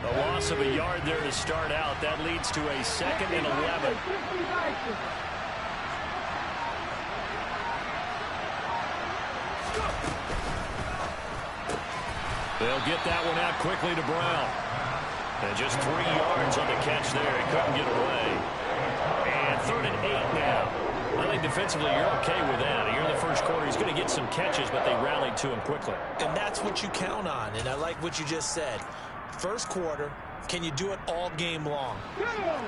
A loss of a yard there to start out. That leads to a 2nd and 11. They'll get that one out quickly to Brown. And just 3 yards on the catch there. He couldn't get away. And 3rd and 8 now. I think defensively you're okay with that. Here in the first quarter, he's going to get some catches, but they rallied to him quickly. And that's what you count on, and I like what you just said. First quarter, can you do it all game long?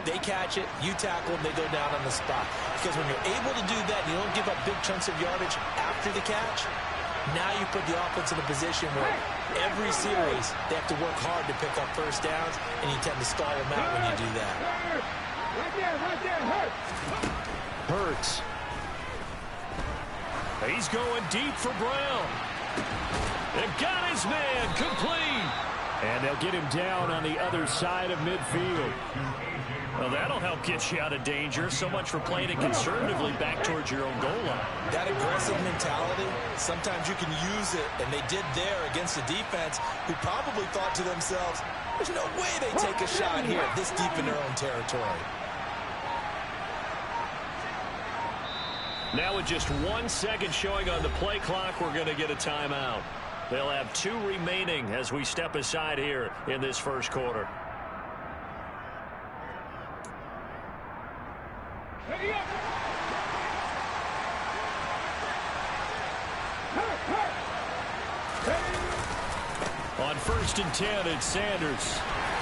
They catch it, you tackle them, they go down on the spot. Because when you're able to do that, and you don't give up big chunks of yardage after the catch, now you put the offense in a position where every series they have to work hard to pick up first downs, and you tend to stall them out when you do that. Hurts. He's going deep for Brown. They got his man complete. And they'll get him down on the other side of midfield. Well, that'll help get you out of danger. So much for playing it conservatively back towards your own goal line. That aggressive mentality, sometimes you can use it, and they did there against a defense who probably thought to themselves, there's no way they take a shot here this deep in their own territory. Now with just 1 second showing on the play clock, we're going to get a timeout. They'll have 2 remaining as we step aside here in this first quarter. On 1st and 10, it's Sanders.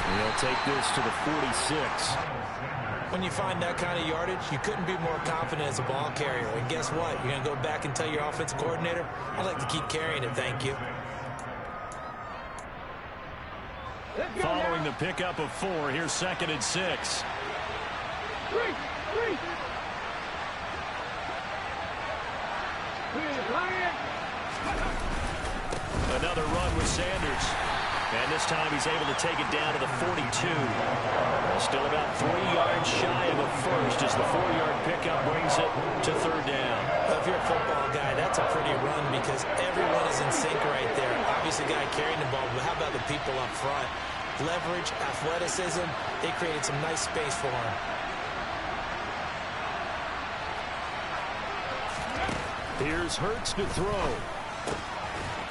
And he'll take this to the 46. When you find that kind of yardage, you couldn't be more confident as a ball carrier. And guess what? You're going to go back and tell your offensive coordinator, I'd like to keep carrying it, thank you. Following the pickup of 4, here's 2nd and 6. Another run with Sanders. And this time he's able to take it down to the 42. Still about 3 yards shy of a first as the 4-yard pickup brings it to 3rd down. Well, if you're a football guy, that's a pretty run because everyone is in sync right there. Obviously, the guy carrying the ball, but how about the people up front? Leverage, athleticism, they created some nice space for him. Here's Hurts to throw.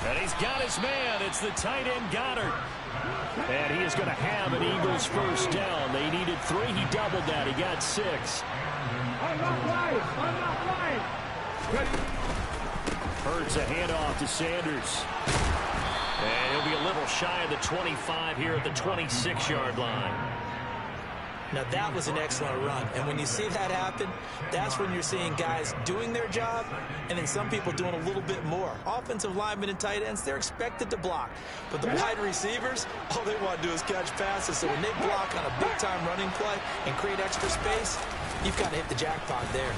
And he's got his man. It's the tight end Goddard. And he is going to have an Eagles first down. They needed 3. He doubled that. He got 6. Hurts a handoff to Sanders. And he'll be a little shy of the 25 here at the 26-yard line. Now, that was an excellent run. And when you see that happen, that's when you're seeing guys doing their job and then some people doing a little bit more. Offensive linemen and tight ends, they're expected to block. But the wide receivers, all they want to do is catch passes. So when they block on a big-time running play and create extra space, you've got to hit the jackpot there.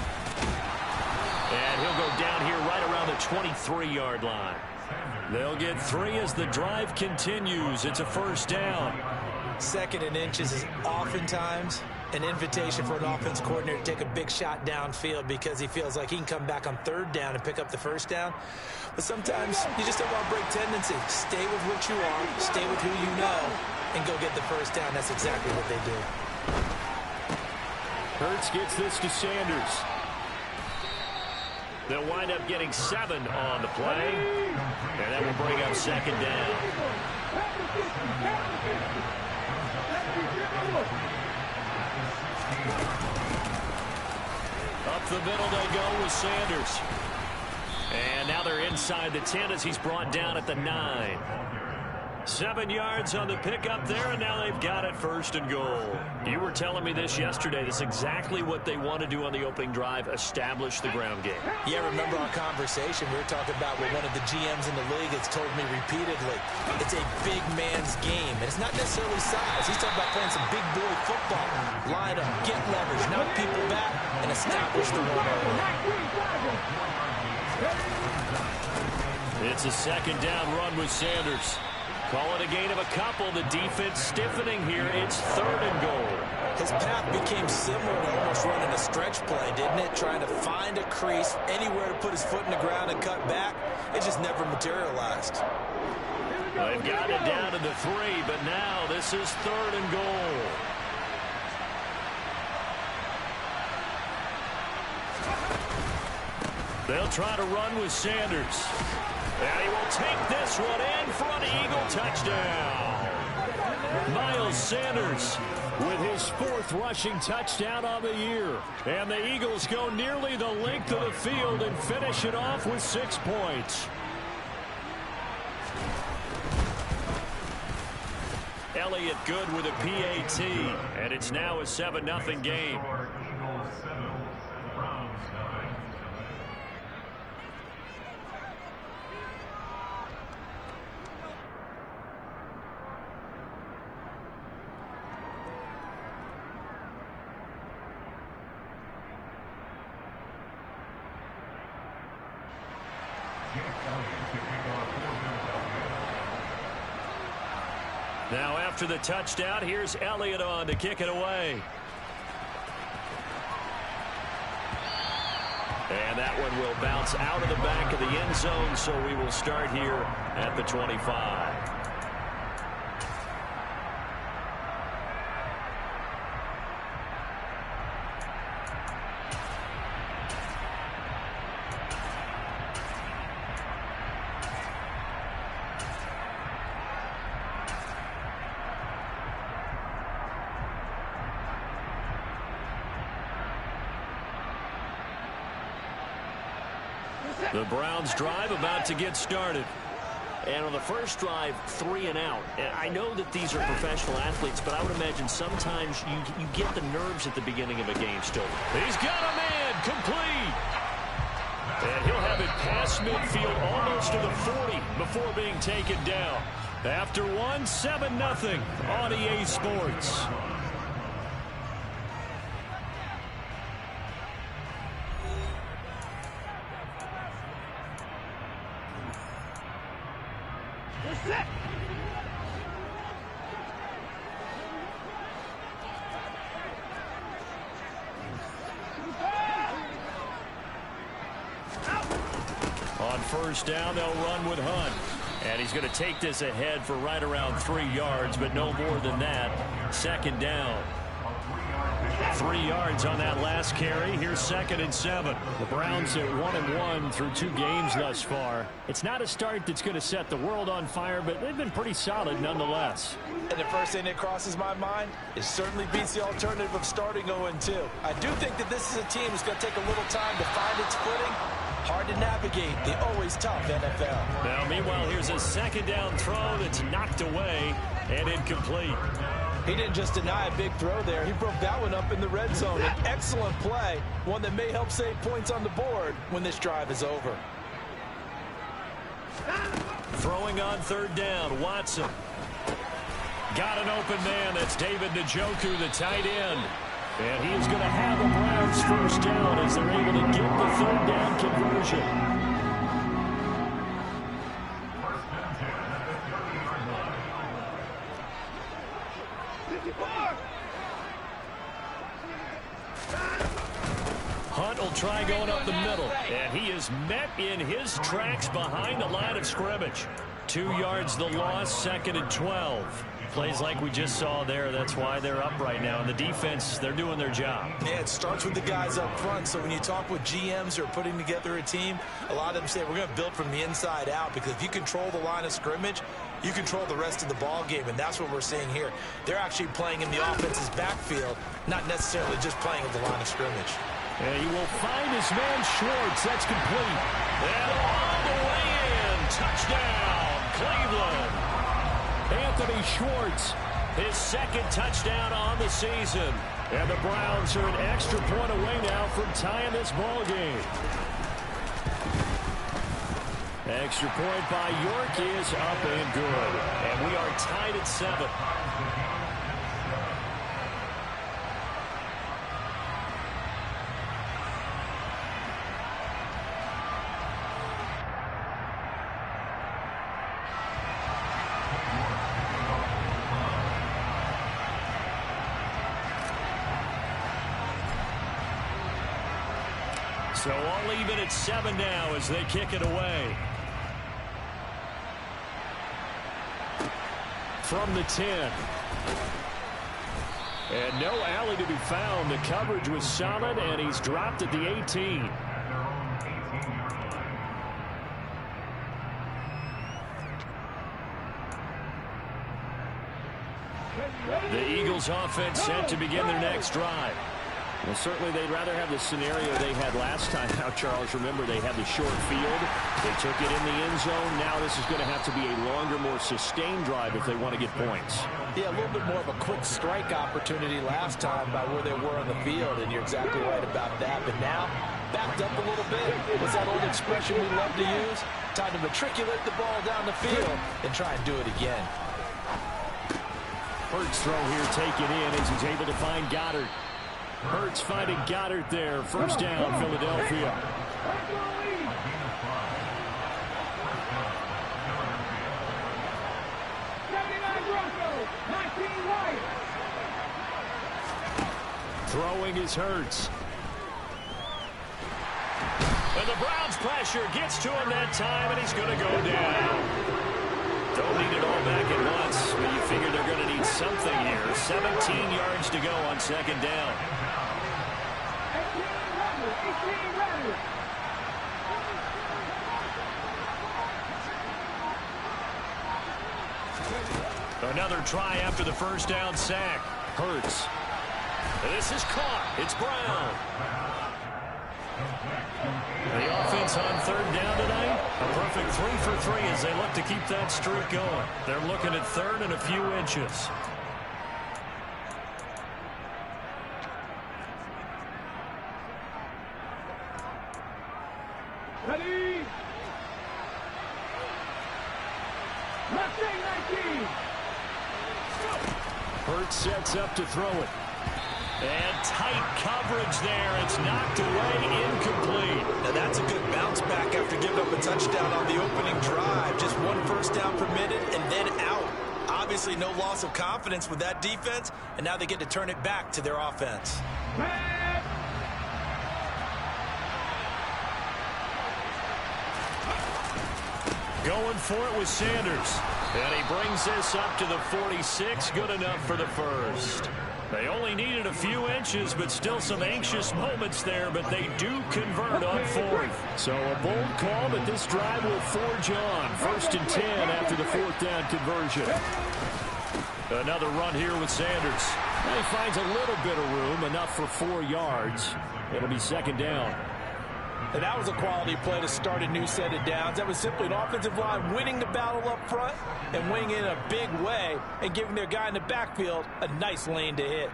And he'll go down here right around the 23-yard line. They'll get 3 as the drive continues. It's a first down. 2nd and inches is oftentimes an invitation for an offense coordinator to take a big shot downfield because he feels like he can come back on 3rd down and pick up the first down. But sometimes you just don't want to break tendency. Stay with what you are, stay with who you know, and go get the first down. That's exactly what they do. Hurts gets this to Sanders. They'll wind up getting 7 on the play, and that will bring up 2nd down. Up the middle they go with Sanders. And now they're inside the 10 as he's brought down at the 9. 7 yards on the pickup there, and now they've got it 1st and goal. You were telling me this yesterday. This is exactly what they want to do on the opening drive, establish the ground game. Yeah, remember our conversation we were talking about with one of the GMs in the league that's told me repeatedly, it's a big man's game, and it's not necessarily size. He's talking about playing some big boy football. Line up, get leverage, knock people back, and establish the one-on-one. It's a 2nd down run with Sanders. Call it a gain of a couple. The defense stiffening here. It's 3rd and goal. His path became similar to almost running a stretch play, didn't it? Trying to find a crease, anywhere to put his foot in the ground and cut back. It just never materialized. They've gotten it down to the 3, but now this is 3rd and goal. They'll try to run with Sanders. And he will take this one in for an Eagle touchdown. Miles Sanders with his 4th rushing touchdown on the year. And the Eagles go nearly the length of the field and finish it off with 6 points. Elliott good with a PAT, and it's now a 7-0 game. Now after the touchdown, here's Elliott on to kick it away. And that one will bounce out of the back of the end zone, so we will start here at the 25. The Browns drive about to get started. And on the first drive, 3 and out. And I know that these are professional athletes, but I would imagine sometimes you get the nerves at the beginning of a game still. He's got a man complete. And he'll have it past midfield almost to the 40 before being taken down. After 7-0 on EA Sports. On first down, they'll run with Hunt. And he's going to take this ahead for right around 3 yards, but no more than that. 2nd down. 3 yards on that last carry. Here's 2nd and 7. The Browns at 1-1 through 2 games thus far. It's not a start that's going to set the world on fire, but they've been pretty solid nonetheless. And the first thing that crosses my mind is certainly beats the alternative of starting 0-2. I do think that this is a team that's going to take a little time to find its footing. Hard to navigate the always tough NFL. Now, meanwhile, here's a 2nd down throw that's knocked away and incomplete. He didn't just deny a big throw there. He broke that one up in the red zone. An excellent play, one that may help save points on the board when this drive is over. Throwing on 3rd down, Watson. Got an open man. That's David Njoku, the tight end. And he is going to have the Browns first down as they're able to get the 3rd down conversion. Hunt will try going up the middle, and he is met in his tracks behind the line of scrimmage. 2 yards the loss, 2nd and 12. Plays like we just saw there. That's why they're up right now. And the defense, they're doing their job. Yeah, it starts with the guys up front. So when you talk with GMs who are putting together a team, a lot of them say we're going to build from the inside out, because if you control the line of scrimmage, you control the rest of the ball game, and that's what we're seeing here. They're actually playing in the offense's backfield, not necessarily just playing at the line of scrimmage. And he will find his man Schwartz. That's complete. And all the way in. Touchdown, Cleveland. Anthony Schwartz, his 2nd touchdown on the season. And the Browns are an extra point away now from tying this ball game. Extra point by York is up and good. And we are tied at 7. So all even at 7 now as they kick it away. from the 10. And no alley to be found. The coverage was solid, and he's dropped at the 18. The Eagles offense set to begin their next drive. Well, certainly they'd rather have the scenario they had last time. Now, Charles, remember, they had the short field. They took it in the end zone. Now this is going to have to be a longer, more sustained drive if they want to get points. Yeah, a little bit more of a quick strike opportunity last time by where they were on the field, and you're exactly right about that. But now, backed up a little bit. What's that old expression we love to use? Time to matriculate the ball down the field and try and do it again. Hurts throw here taken in as he's able to find Goddard. Hurts finding Goddard there. First down, Philadelphia. Throwing is Hurts. And the Browns pressure gets to him that time, and he's going to go down. Don't need it all back at once, but you figure they're going to need something here. 17 yards to go on second down. Another try after the first down sack. Hurts. This is caught. It's Brown. The offense on third down tonight, a perfect 3 for 3 as they look to keep that streak going. They're looking at third and a few inches. Ready? Left 19. Hurts sets up to throw it. And tight coverage there. It's knocked away, incomplete. Now that's a good bounce back after giving up a touchdown on the opening drive. Just one first down permitted and then out. Obviously no loss of confidence with that defense, and now they get to turn it back to their offense. Going for it with Sanders. And he brings this up to the 46. Good enough for the first. They only needed a few inches, but still some anxious moments there, but they do convert on fourth. So a bold call, but this drive will forge on. 1st and 10 after the fourth down conversion. Another run here with Sanders. And he finds a little bit of room, enough for 4 yards. It'll be second down. And that was a quality play to start a new set of downs. That was simply an offensive line winning the battle up front and winning it in a big way and giving their guy in the backfield a nice lane to hit.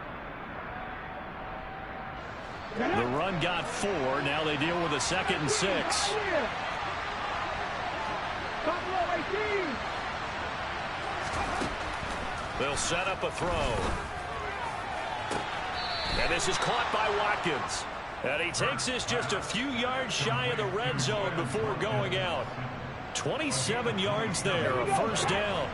The run got 4. Now they deal with a 2nd and 6. They'll set up a throw. And this is caught by Watkins. And he takes this just a few yards shy of the red zone before going out. 27 yards there, a first down.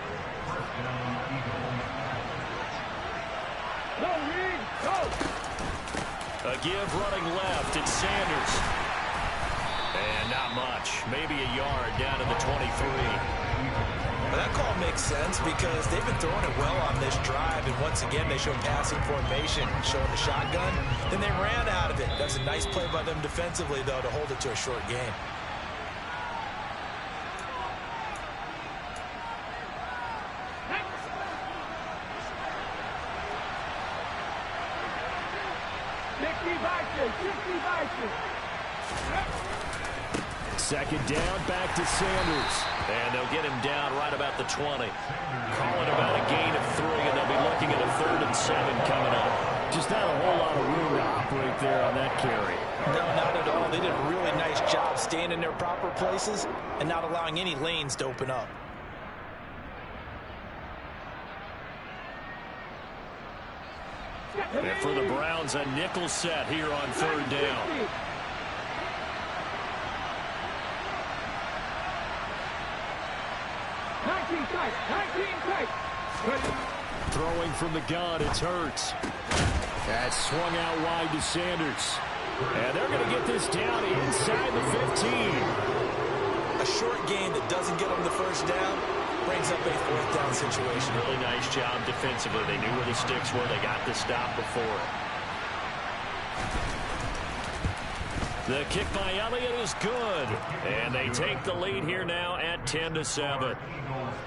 A give running left, it's Sanders. And not much, maybe a yard down to the 23. Well, that call makes sense because they've been throwing it well on this drive, and once again they showed passing formation, showing the shotgun. Then they ran out of it. That's a nice play by them defensively, though, to hold it to a short game. Second down, back to Sanders. And they'll get him down right about the 20. Calling about a gain of 3, and they'll be looking at a 3rd and 7 coming up. Just not a whole lot of room to operate there on that carry. No, not at all. They did a really nice job staying in their proper places and not allowing any lanes to open up. And for the Browns, a nickel set here on 3rd down. Throwing from the gun, it's Hurts. That's swung out wide to Sanders. And they're going to get this down inside the 15. A short gain that doesn't get them the first down brings up a fourth down situation. Really nice job defensively. They knew where the sticks were. They got the stop before it. The kick by Elliott is good. And they take the lead here now at 10-7.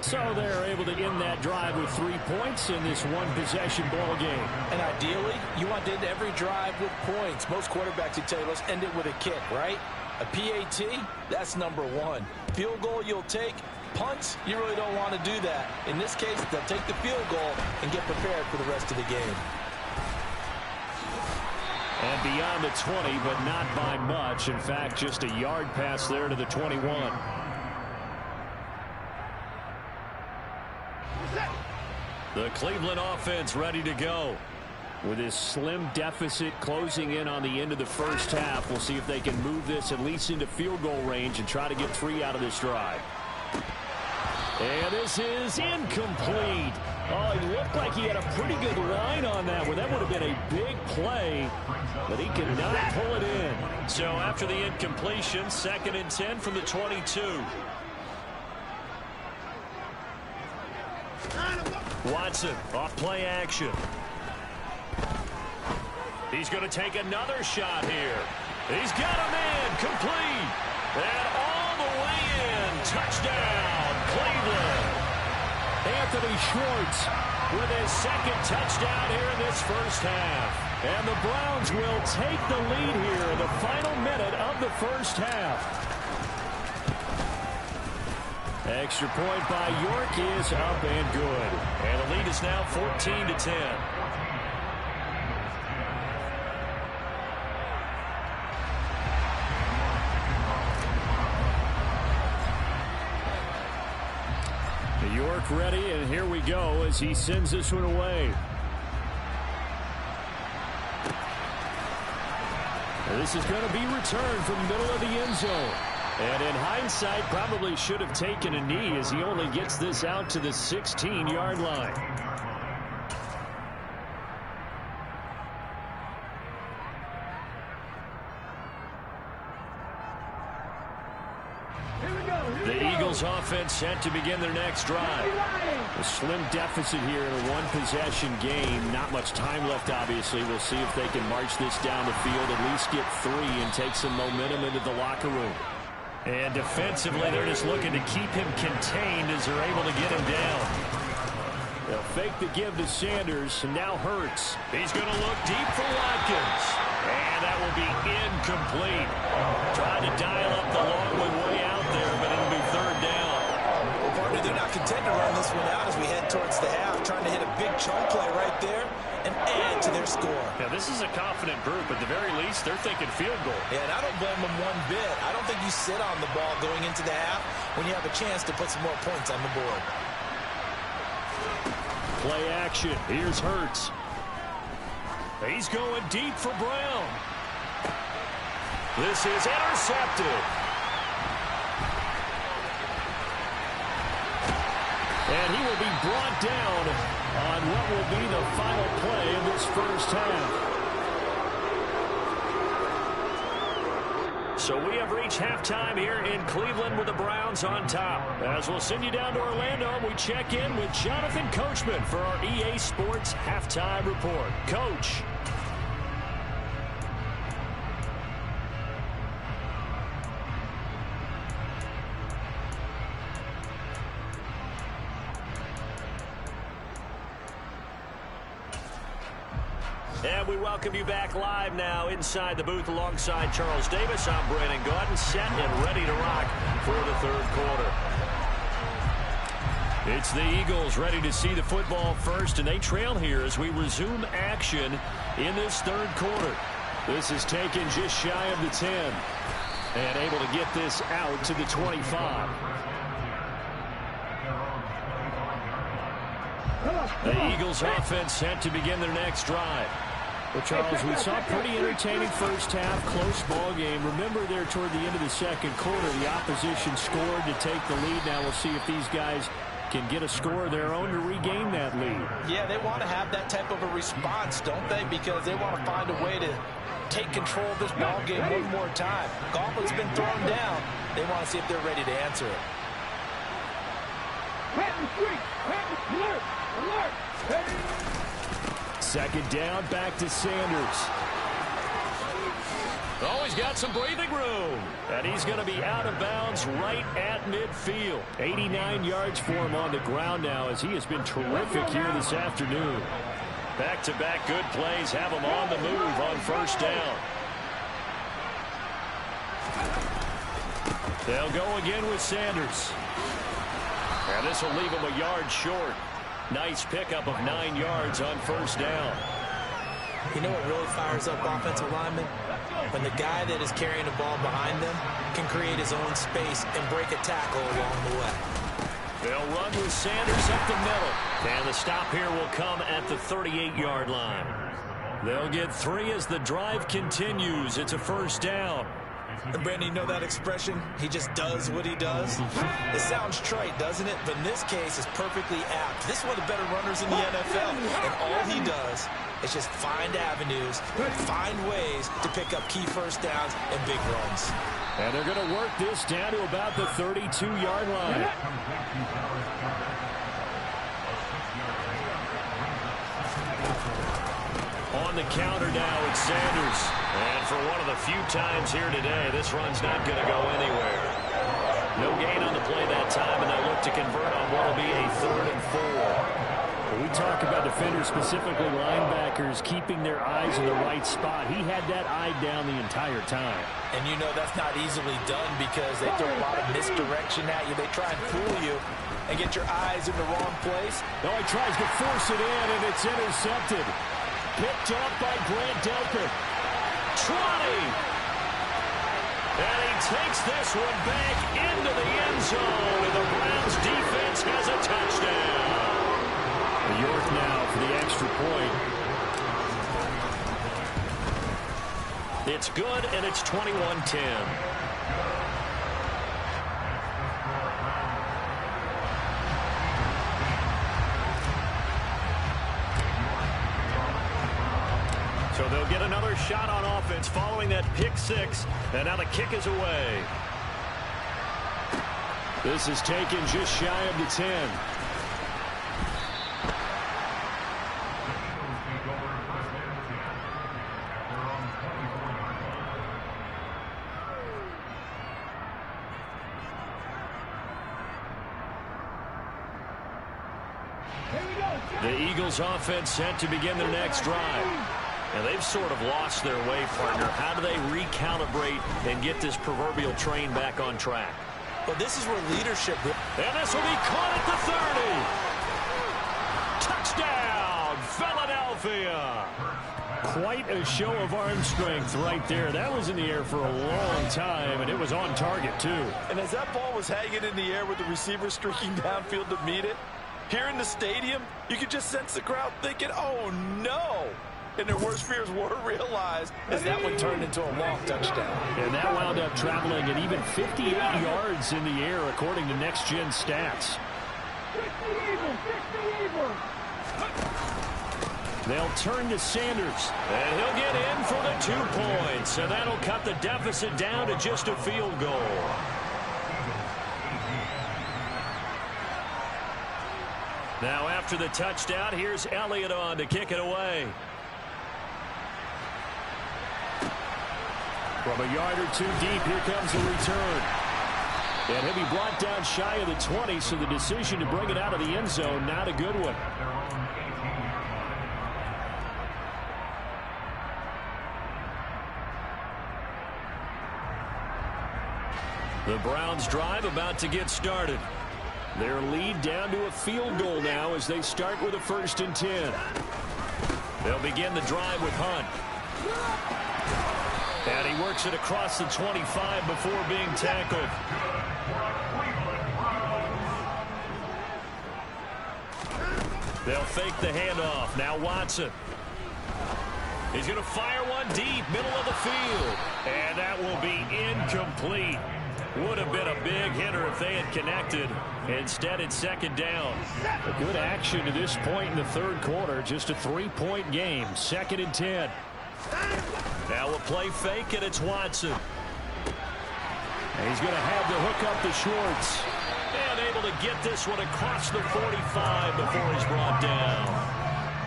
So they're able to end that drive with 3 points in this one-possession ball game. And ideally, you want to end every drive with points. Most quarterbacks would tell you, let's end it with a kick, right? A PAT, that's number one. Field goal you'll take. Punts, you really don't want to do that. In this case, they'll take the field goal and get prepared for the rest of the game. And beyond the 20, but not by much. In fact, just a yard pass there to the 21. The Cleveland offense ready to go. With this slim deficit closing in on the end of the first half, we'll see if they can move this at least into field goal range and try to get 3 out of this drive. And this is incomplete. Oh, he looked like he had a pretty good line on that one. That would have been a big play, but he could not pull it in. So after the incompletion, 2nd and 10 from the 22. Watson off play action. He's going to take another shot here. He's got a man complete. And all the way in. Touchdown, Cleveland. Anthony Schwartz with his 2nd touchdown here in this first half. And the Browns will take the lead here in the final minute of the first half. Extra point by York is up and good. And the lead is now 14-10. York ready, and here we go as he sends this one away. This is going to be returned from the middle of the end zone. And in hindsight, probably should have taken a knee as he only gets this out to the 16-yard line. The Eagles offense set to begin their next drive. A slim deficit here in a one-possession game. Not much time left, obviously. We'll see if they can march this down the field, at least get 3 and take some momentum into the locker room. And defensively, they're just looking to keep him contained as they're able to get him down. They'll fake the give to Sanders, and now Hurts. He's going to look deep for Watkins. And that will be incomplete. Trying to dial up the long way out there, but it'll be 3rd down. Well, partner, they're not content to run this one out as we head towards the half, trying to hit a big chunk play right there and add to their score. Now, this is a confident group. At the very least, they're thinking field goal. Yeah, and I don't blame them one bit. I don't think you sit on the ball going into the half when you have a chance to put some more points on the board. Play action. Here's Hurts. He's going deep for Brown. This is intercepted. And he will be brought down on what will be the final play of this first half. So we have reached halftime here in Cleveland with the Browns on top. As we'll send you down to Orlando, we check in with Jonathan Coachman for our EA Sports Halftime Report. Coach. And we welcome you back live now inside the booth alongside Charles Davis. I'm Brandon Gaudin, set and ready to rock for the 3rd quarter. It's the Eagles ready to see the football first, and they trail here as we resume action in this 3rd quarter. This is taken just shy of the 10 and able to get this out to the 25. The Eagles offense set to begin their next drive. Well, Charles, we saw a pretty entertaining first half, close ball game. Remember there toward the end of the 2nd quarter, the opposition scored to take the lead. Now we'll see if these guys can get a score of their own to regain that lead. Yeah, they want to have that type of a response, don't they? Because they want to find a way to take control of this ball game one more time. Gauntlet's been thrown down. They want to see if they're ready to answer it. Second down, back to Sanders. Oh, he's got some breathing room. And he's going to be out of bounds right at midfield. 89 yards for him on the ground now as he has been terrific here this afternoon. Back-to-back good plays have him on the move on first down. They'll go again with Sanders. And this will leave him a yard short. Nice pickup of 9 yards on first down. You know what really fires up offensive linemen? When the guy that is carrying the ball behind them can create his own space and break a tackle along the way. They'll run with Sanders up the middle. And the stop here will come at the 38-yard line. They'll get 3 as the drive continues. It's a first down. And Brandon, you know that expression? He just does what he does? It sounds trite, doesn't it? But in this case, it's perfectly apt. This is one of the better runners in the NFL. And all he does is just find avenues, find ways to pick up key first downs and big runs. And they're going to work this down to about the 32-yard line. On the counter now, it's Sanders. And for one of the few times here today, this run's not going to go anywhere. No gain on the play that time, and they'll look to convert on what will be a 3rd and 4. When we talk about defenders, specifically linebackers, keeping their eyes in the right spot. He had that eye down the entire time. And you know that's not easily done because they throw a lot of misdirection at you. They try and fool you and get your eyes in the wrong place. No, he tries to force it in, and it's intercepted. Picked up by Grant Delpit. 20. And he takes this one back into the end zone, and the Browns defense has a touchdown. York now for the extra point. It's good, and it's 21-10. So they'll get another shot on offense following that pick 6, and now the kick is away. This is taken just shy of the 10. The Eagles offense set to begin their next drive. And they've sort of lost their way, partner. How do they recalibrate and get this proverbial train back on track? Well, this is where leadership... And this will be caught at the 30. Touchdown, Philadelphia. Quite a show of arm strength right there. That was in the air for a long time, and it was on target, too. And as that ball was hanging in the air with the receiver streaking downfield to meet it, here in the stadium, you could just sense the crowd thinking, oh, no. And their worst fears were realized as that one turned into a long touchdown. And that wound up traveling at even 58 yards in the air, according to Next Gen Stats. They'll turn to Sanders. And he'll get in for the 2 points. And that'll cut the deficit down to just a field goal. Now after the touchdown, here's Elliott on to kick it away. From a yard or 2 deep, here comes the return. And he'll be brought down shy of the 20, so the decision to bring it out of the end zone, not a good one. The Browns drive about to get started. Their lead down to a field goal now as they start with a 1st and 10. They'll begin the drive with Hunt. And he works it across the 25 before being tackled. They'll fake the handoff. Now Watson. He's going to fire one deep, middle of the field. And that will be incomplete. Would have been a big hitter if they had connected. Instead, it's 2nd down. A good action to this point in the 3rd quarter. Just a 3-point game. 2nd and 10. Now a play fake, and it's Watson. And he's going to have to hook up to Schwartz. And able able to get this one across the 45 before he's brought down.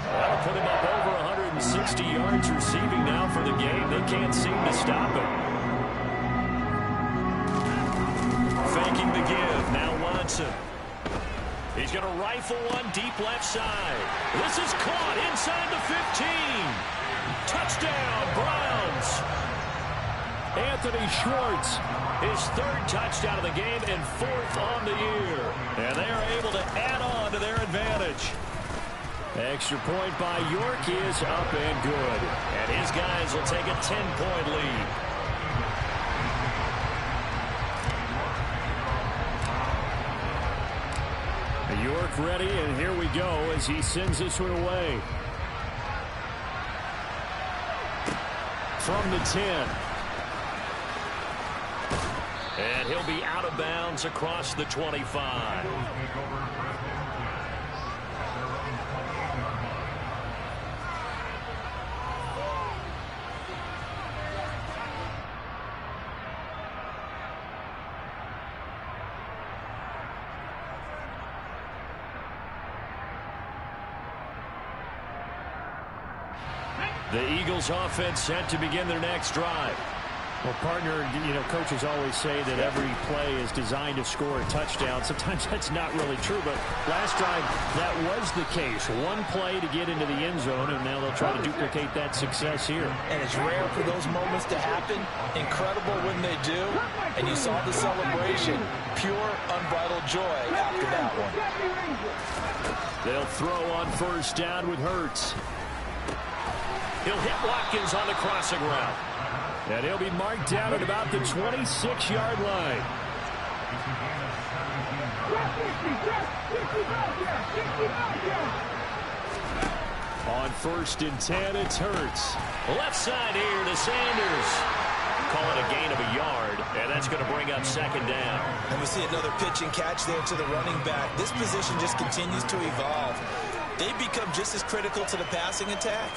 That'll put him up over 160 yards receiving now for the game. They can't seem to stop him. Faking the give. Now Watson. He's going to rifle one deep left side. This is caught inside the 15. Touchdown, Browns. Anthony Schwartz, his third touchdown of the game and fourth on the year. And they are able to add on to their advantage. Extra point by York is up and good. And his guys will take a 10-point lead. York ready, and here we go as he sends this one away. From the 10. And he'll be out of bounds across the 25. The Eagles offense set to begin their next drive. Well, partner, coaches always say that every play is designed to score a touchdown. Sometimes that's not really true, but last drive, that was the case. One play to get into the end zone, and now they'll try to duplicate that success here. And it's rare for those moments to happen. Incredible when they do. And you saw the celebration. Pure, unbridled joy after that one. They'll throw on first down with Hurts. He'll hit Watkins on the crossing route. And he'll be marked down at about the 26-yard line. On first and 10, it's Hurts. Left side here to Sanders. Call it a gain of a yard, and that's going to bring up second down. And we see another pitch and catch there to the running back. This position just continues to evolve. They become just as critical to the passing attack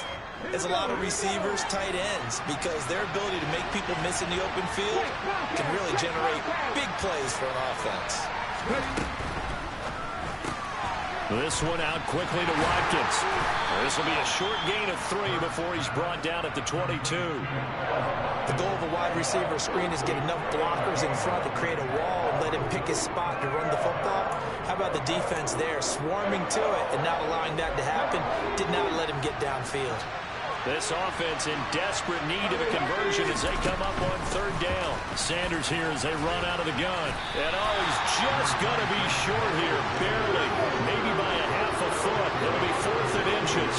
as a lot of receivers, tight ends, because their ability to make people miss in the open field can really generate big plays for an offense. This one out quickly to Watkins. This will be a short gain of 3 before he's brought down at the 22. The goal of a wide receiver screen is get enough blockers in front to create a wall and let him pick his spot to run the football. How about the defense there, swarming to it and not allowing that to happen? Did not let him get downfield. This offense in desperate need of a conversion as they come up on third down. Sanders here as they run out of the gun. And he's just going to be short here, barely, maybe by a half a foot. It'll be 4th and inches.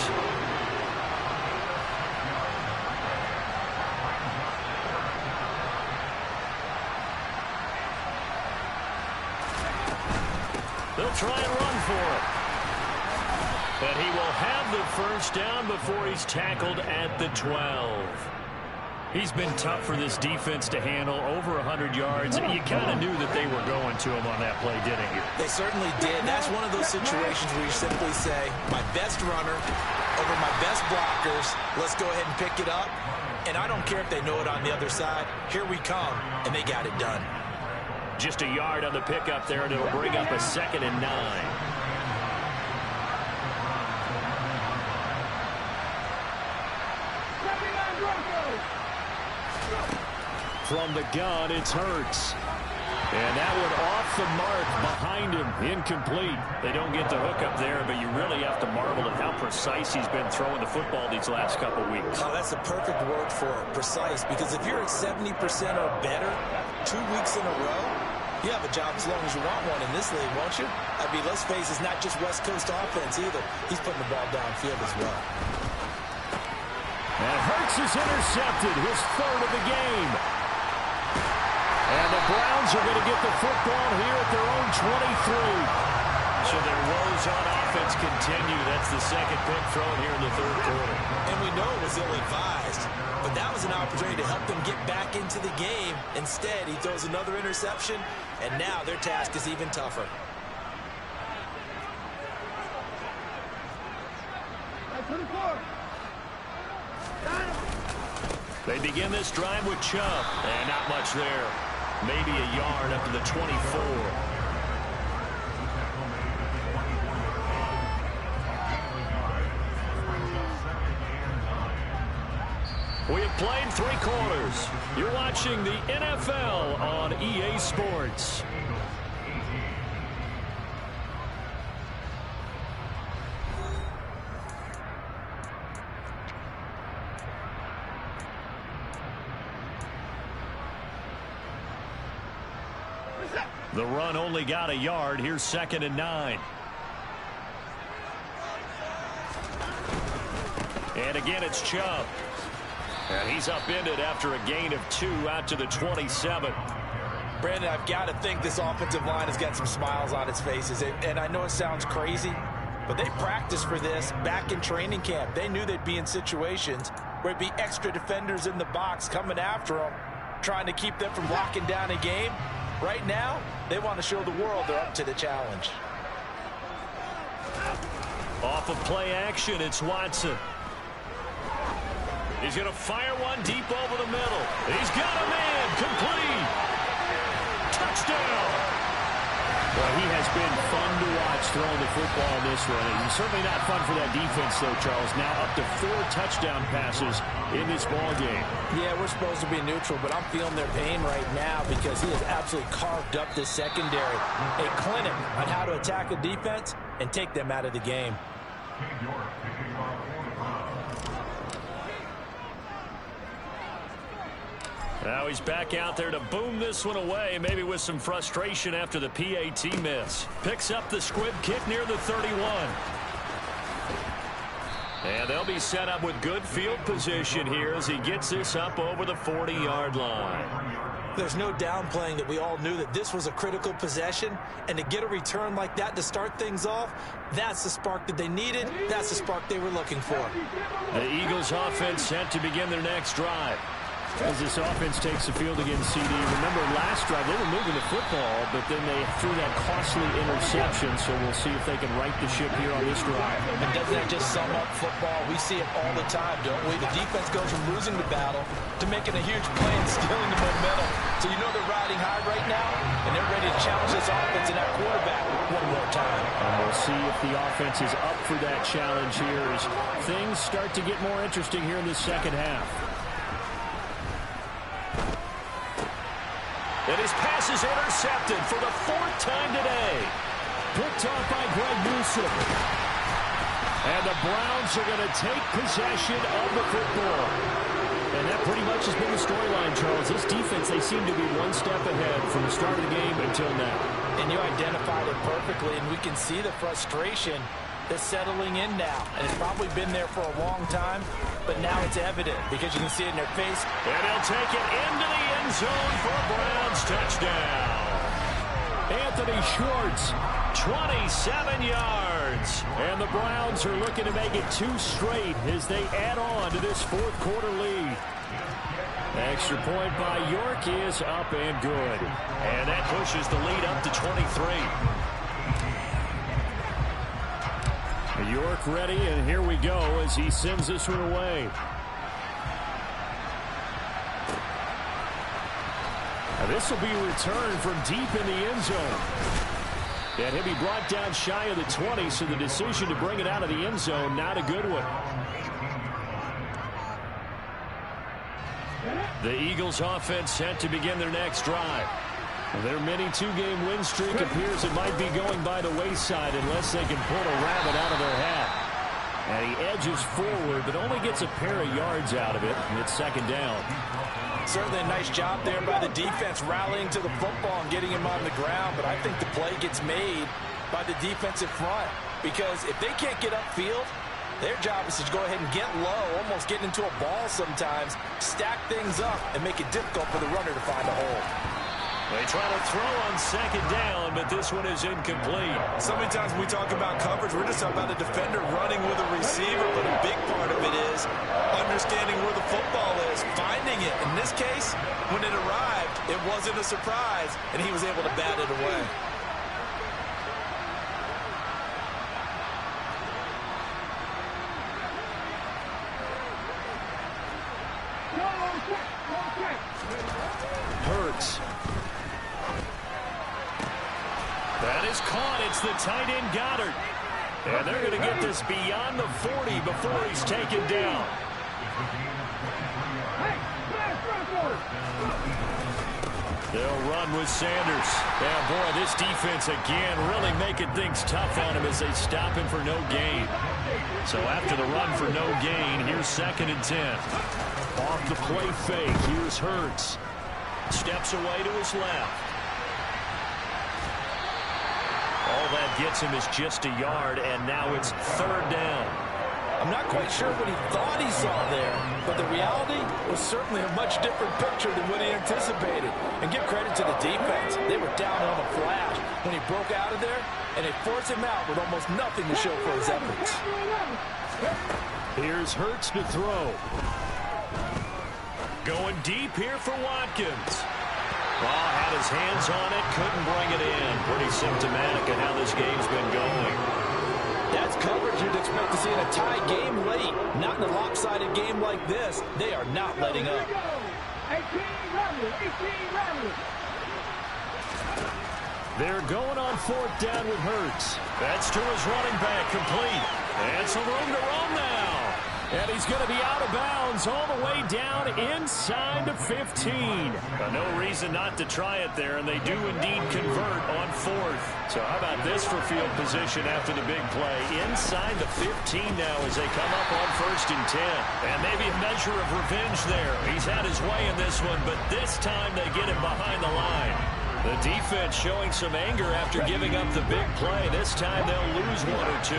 They'll try and run for it. But he will have the first down before he's tackled at the 12. He's been tough for this defense to handle, over 100 yards. You kind of knew that they were going to him on that play, didn't you? They certainly did. That's one of those situations where you simply say, my best runner over my best blockers, let's go ahead and pick it up. And I don't care if they know it on the other side. Here we come, and they got it done. Just a yard on the pickup there, and it'll bring up a 2nd and 9. From the gun, it's Hurts. And that one off the mark behind him, incomplete. They don't get the hook up there, but you really have to marvel at how precise he's been throwing the football these last couple weeks. Oh, that's a perfect word for it, precise, because if you're at 70% or better 2 weeks in a row, you have a job as long as you want one in this league, won't you? I mean, let's face it, it's not just West Coast offense either. He's putting the ball downfield as well. And Hurts is intercepted, his 3rd of the game. And the Browns are going to get the football here at their own 23. So their woes on offense continue. That's the 2nd pick thrown here in the 3rd quarter. And we know it was ill-advised, but that was an opportunity to help them get back into the game. Instead, he throws another interception, and now their task is even tougher. They begin this drive with Chubb, and not much there. Maybe a yard up to the 24. We have played 3 quarters. You're watching the NFL on EA Sports. The run only got a yard. Here's 2nd and 9. And again, it's Chubb. And he's upended after a gain of 2 out to the 27. Brandon, I've got to think this offensive line has got some smiles on its faces. And I know it sounds crazy, but they practiced for this back in training camp. They knew they'd be in situations where it'd be extra defenders in the box coming after them, trying to keep them from locking down a game. Right now, they want to show the world they're up to the challenge. Off of play action, it's Watson. He's going to fire one deep over the middle. He's got a man. Complete. Touchdown. Well, he has been fun to watch throwing the football in this one. He's certainly not fun for that defense, though, Charles. Now up to 4 touchdown passes in this ball game. Yeah, we're supposed to be neutral, but I'm feeling their pain right now because he has absolutely carved up this secondary. A clinic on how to attack a defense and take them out of the game. Now he's back out there to boom this one away, maybe with some frustration after the PAT miss. Picks up the squib kick near the 31. And they'll be set up with good field position here as he gets this up over the 40-yard line. There's no downplaying that we all knew that this was a critical possession, and to get a return like that to start things off, that's the spark that they needed. That's the spark they were looking for. The Eagles offense set to begin their next drive. As this offense takes the field against CD, remember last drive they were moving the football, but then they threw that costly interception, so we'll see if they can right the ship here on this drive. And doesn't that just sum up football? We see it all the time, don't we? The defense goes from losing the battle to making a huge play and stealing the momentum. So you know they're riding high right now, and they're ready to challenge this offense and that quarterback one more time. And we'll see if the offense is up for that challenge here as things start to get more interesting here in the second half. And his pass is intercepted for the 4th time today. Picked off by Greg Newsome. And the Browns are going to take possession of the football. And that pretty much has been the storyline, Charles. This defense, they seem to be one step ahead from the start of the game until now. And you identified it perfectly, and we can see the frustration that's settling in now. And it's probably been there for a long time, but now it's evident because you can see it in their face. And he'll take it into the end zone for a Browns touchdown. Anthony Schwartz, 27 yards. And the Browns are looking to make it 2 straight as they add on to this 4th quarter lead. Extra point by York is up and good. And that pushes the lead up to 23. York ready, and here we go as he sends this one away. Now this will be a return from deep in the end zone. And he'll be brought down shy of the 20, so the decision to bring it out of the end zone, not a good one. The Eagles offense set to begin their next drive. Their mini 2-game win streak appears it might be going by the wayside unless they can pull a rabbit out of their hat. And he edges forward, but only gets a pair of yards out of it, and it's 2nd down. Certainly a nice job there by the defense rallying to the football and getting him on the ground, but I think the play gets made by the defensive front because if they can't get upfield, their job is to go ahead and get low, almost get into a ball sometimes, stack things up, and make it difficult for the runner to find a hole. They try to throw on 2nd down, but this one is incomplete. So many times when we talk about coverage, we're just talking about a defender running with a receiver, but a big part of it is understanding where the football is, finding it. In this case, when it arrived, it wasn't a surprise, and he was able to bat it away. Hurts. That is caught. It's the tight end Goddard. And they're going to get this beyond the 40 before he's taken down. They'll run with Sanders. Yeah, boy, this defense again really making things tough on him as they stop him for no gain. So after the run for no gain, here's 2nd and 10. Off the play fake, here's Hurts. Steps away to his left. All that gets him is just a yard, and now it's 3rd down. I'm not quite sure what he thought he saw there, but the reality was certainly a much different picture than what he anticipated. And give credit to the defense. They were down on a flash when he broke out of there, and they forced him out with almost nothing to show for his efforts. Here's Hurts to throw. Going deep here for Watkins. Well, had his hands on it, couldn't bring it in. Pretty symptomatic of how this game's been going. That's coverage you'd expect to see in a tie game late. Not in a lopsided game like this. They are not letting up. They're going on 4th down with Hurts. That's to his running back, complete. And some room to run now. And he's going to be out of bounds all the way down inside the 15. No reason not to try it there, and they do indeed convert on 4th. So how about this for field position after the big play? Inside the 15 now as they come up on 1st and 10. And maybe a measure of revenge there. He's had his way in this one, but this time they get him behind the line. The defense showing some anger after giving up the big play. This time they'll lose 1 or 2.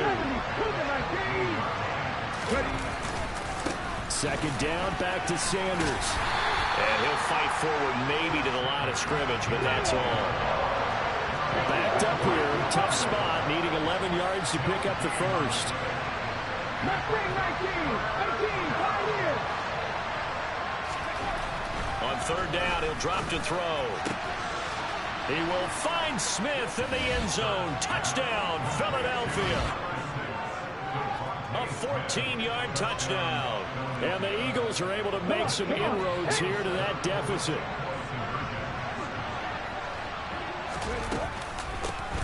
2nd down, back to Sanders. And he'll fight forward maybe to the line of scrimmage, but that's all. Backed up here, tough spot, needing 11 yards to pick up the first. On 3rd down, he'll drop to throw. He will find Smith in the end zone. Touchdown, Philadelphia. A 14-yard touchdown. And the Eagles are able to make some inroads here to that deficit.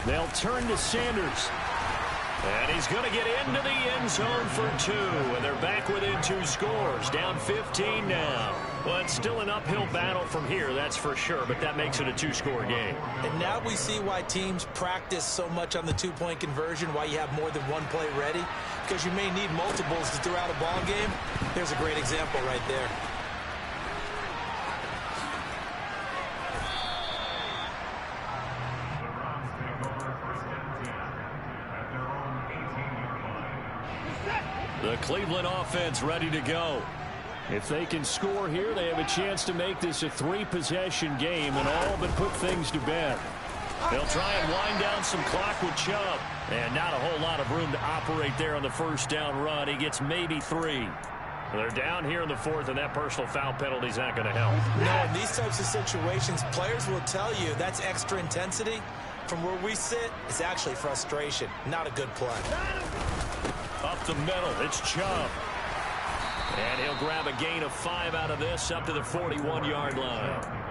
They'll turn to Sanders. And he's going to get into the end zone for 2. And they're back within 2 scores. Down 15 now. Well, it's still an uphill battle from here, that's for sure. But that makes it a 2-score game. And now we see why teams practice so much on the 2-point conversion, why you have more than one play ready. Because you may need multiples to throw out a ball game. There's a great example right there. The Cleveland offense ready to go. If they can score here, they have a chance to make this a 3-possession game and all but put things to bed. They'll try and wind down some clock with Chubb. And not a whole lot of room to operate there on the 1st down run. He gets maybe 3. They're down here in the 4th, and that personal foul penalty is not going to help. No, in these types of situations, players will tell you that's extra intensity. From where we sit, it's actually frustration. Not a good play. Up the middle, it's Chubb. And he'll grab a gain of 5 out of this up to the 41-yard line.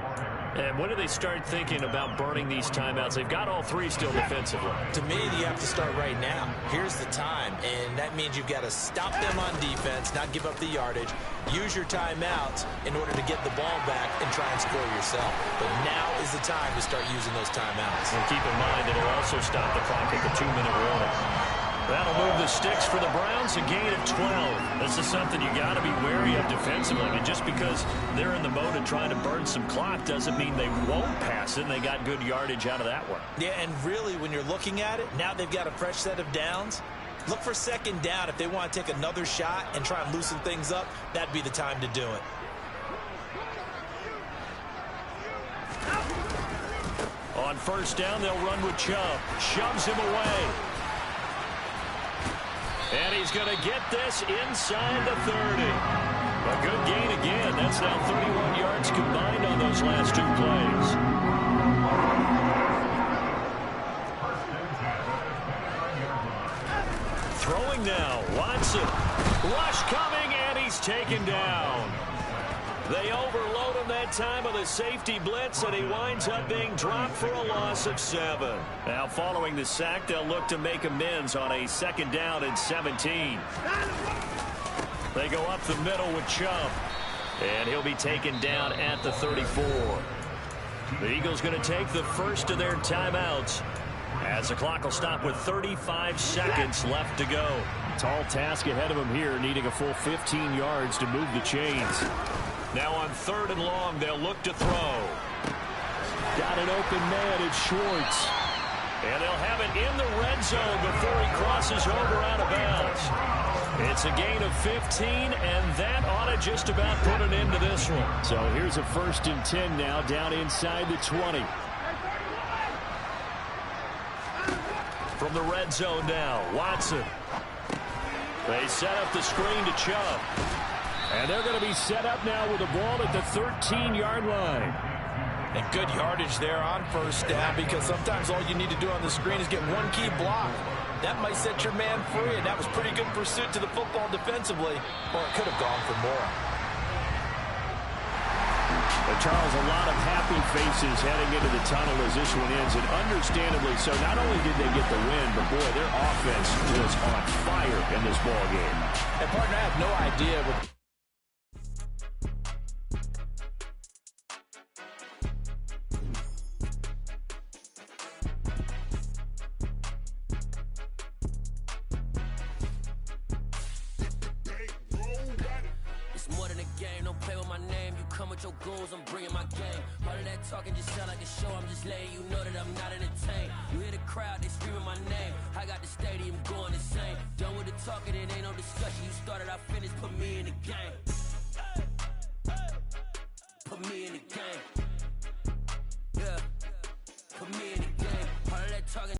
And when do they start thinking about burning these timeouts? They've got all 3 still defensively. To me, you have to start right now. Here's the time, and that means you've got to stop them on defense, not give up the yardage, use your timeouts in order to get the ball back and try and score yourself. But now is the time to start using those timeouts. And keep in mind, it'll also stop the clock at the 2-minute warning. That'll move the sticks for the Browns, a gain of 12. This is something you got to be wary of defensively. I mean, just because they're in the mode of trying to burn some clock doesn't mean they won't pass it, and they got good yardage out of that one. Yeah, and really, when you're looking at it, now they've got a fresh set of downs. Look for 2nd down. If they want to take another shot and try and loosen things up, that'd be the time to do it. On 1st down, they'll run with Chubb. Shoves him away. And he's going to get this inside the 30. A good gain again. That's now 31 yards combined on those last 2 plays. Throwing now. Watson. Rush coming, and he's taken down. They overload him that time with a safety blitz, and he winds up being dropped for a loss of 7. Now, following the sack, they'll look to make amends on a 2nd down and 17. They go up the middle with Chubb. And he'll be taken down at the 34. The Eagles going to take the first of their timeouts as the clock will stop with 35 seconds left to go. Tall task ahead of him here, needing a full 15 yards to move the chains. Now on 3rd and long, they'll look to throw. Got an open man, it's Schwartz. And they'll have it in the red zone before he crosses over out of bounds. It's a gain of 15, and that ought to just about put an end to this one. So here's a 1st and 10 now, down inside the 20. From the red zone now, Watson. They set up the screen to Chubb. And they're going to be set up now with the ball at the 13-yard line. And good yardage there on 1st down, because sometimes all you need to do on the screen is get one key block. That might set your man free, and that was pretty good pursuit to the football defensively. Or it could have gone for more. But Charles, a lot of happy faces heading into the tunnel as this one ends, and understandably so. Not only did they get the win, but boy, their offense was on fire in this ball game. And partner, I have no idea what... I'm bringing my game. All of that talking just sound like a show. I'm just letting you know that I'm not entertained. You hear the crowd, they screaming my name. I got the stadium going insane. Done with the talking, it ain't no discussion. You started, I finished, put me in the game. Put me in the game.